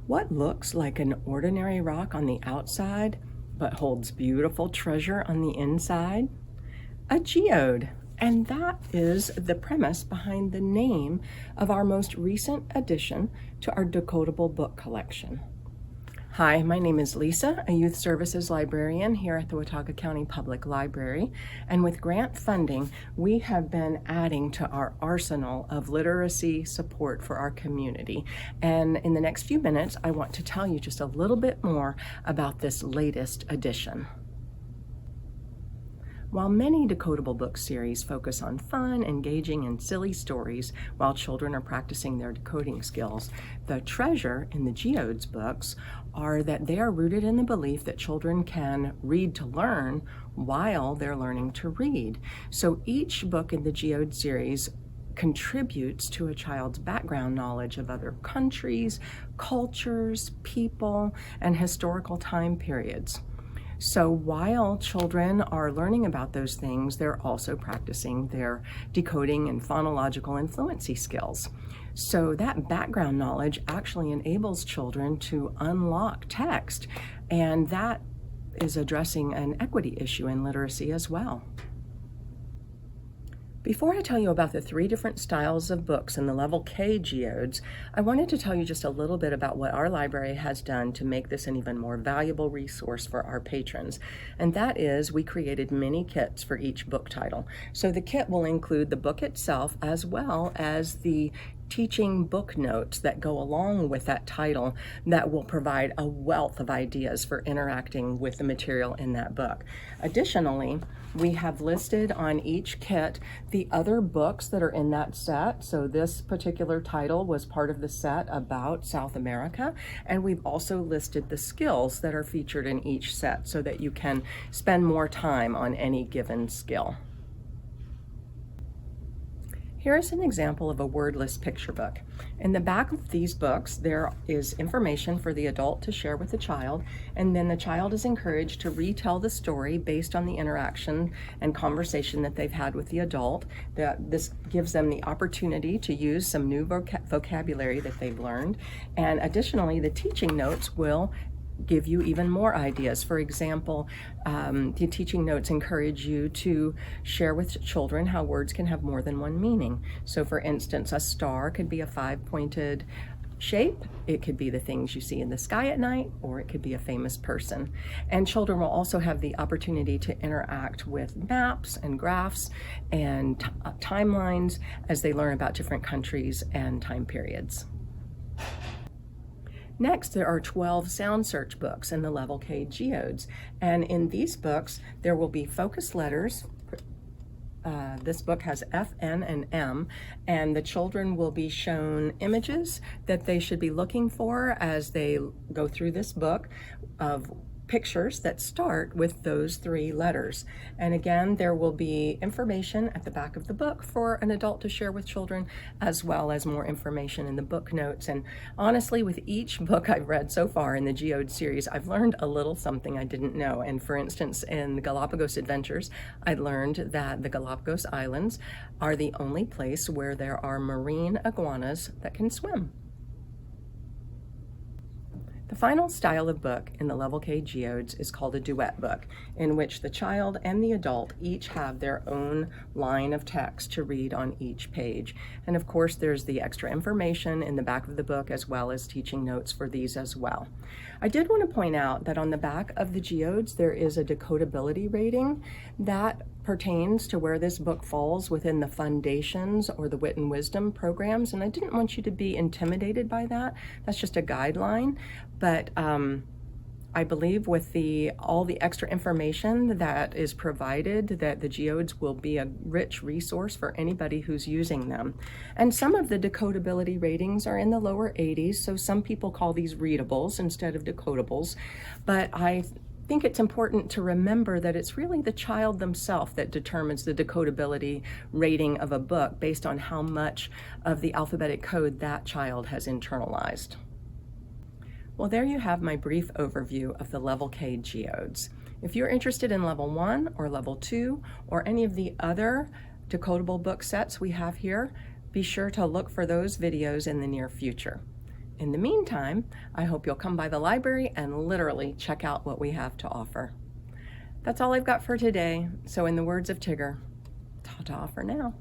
What looks like an ordinary rock on the outside, but holds beautiful treasure on the inside? A geode. And that is the premise behind the name of our most recent addition to our decodable book collection. Hi, my name is Lisa, a youth services librarian here at the Watauga County Public Library, and with grant funding, we have been adding to our arsenal of literacy support for our community. And in the next few minutes, I want to tell you just a little bit more about this latest addition. While many decodable book series focus on fun, engaging, and silly stories while children are practicing their decoding skills, the treasure in the Geodes books are that they are rooted in the belief that children can read to learn while they're learning to read. So each book in the Geodes series contributes to a child's background knowledge of other countries, cultures, people, and historical time periods. So while children are learning about those things, they're also practicing their decoding and phonological and fluency skills. So that background knowledge actually enables children to unlock text, and that is addressing an equity issue in literacy as well. Before I tell you about the 3 different styles of books in the Level K Geodes, I wanted to tell you just a little bit about what our library has done to make this an even more valuable resource for our patrons. And that is, we created mini kits for each book title. So the kit will include the book itself as well as the teaching book notes that go along with that title that will provide a wealth of ideas for interacting with the material in that book. Additionally, we have listed on each kit the other books that are in that set. So this particular title was part of the set about South America, and we've also listed the skills that are featured in each set so that you can spend more time on any given skill. Here is an example of a wordless picture book. In the back of these books, there is information for the adult to share with the child, and then the child is encouraged to retell the story based on the interaction and conversation that they've had with the adult. This gives them the opportunity to use some new vocabulary that they've learned, and additionally, the teaching notes will give you even more ideas. For example, the teaching notes encourage you to share with children how words can have more than one meaning. So for instance, a star could be a 5-pointed shape, it could be the things you see in the sky at night, or it could be a famous person. And children will also have the opportunity to interact with maps and graphs and timelines as they learn about different countries and time periods. Next, there are 12 sound search books in the Level K Geodes, and in these books there will be focus letters. This book has F, N, and M, and the children will be shown images that they should be looking for as they go through this book of pictures that start with those 3 letters. And again, there will be information at the back of the book for an adult to share with children, as well as more information in the book notes. And honestly, with each book I've read so far in the Geode series, I've learned a little something I didn't know. And for instance, in the Galapagos Adventures, I learned that the Galapagos Islands are the only place where there are marine iguanas that can swim. The final style of book in the Level K Geodes is called a duet book, in which the child and the adult each have their own line of text to read on each page. And of course, there's the extra information in the back of the book as well as teaching notes for these as well. I did want to point out that on the back of the Geodes, there is a decodability rating that pertains to where this book falls within the Foundations or the Wit and Wisdom programs, and I didn't want you to be intimidated by that. That's just a guideline, but I believe with all the extra information that is provided, that the Geodes will be a rich resource for anybody who's using them. And some of the decodability ratings are in the lower 80s, so some people call these readables instead of decodables, but I think it's important to remember that it's really the child themselves that determines the decodability rating of a book based on how much of the alphabetic code that child has internalized. Well, there you have my brief overview of the Level K Geodes. If you're interested in Level 1 or Level 2 or any of the other decodable book sets we have here, be sure to look for those videos in the near future. In the meantime, I hope you'll come by the library and literally check out what we have to offer. That's all I've got for today, so in the words of Tigger, ta-ta for now.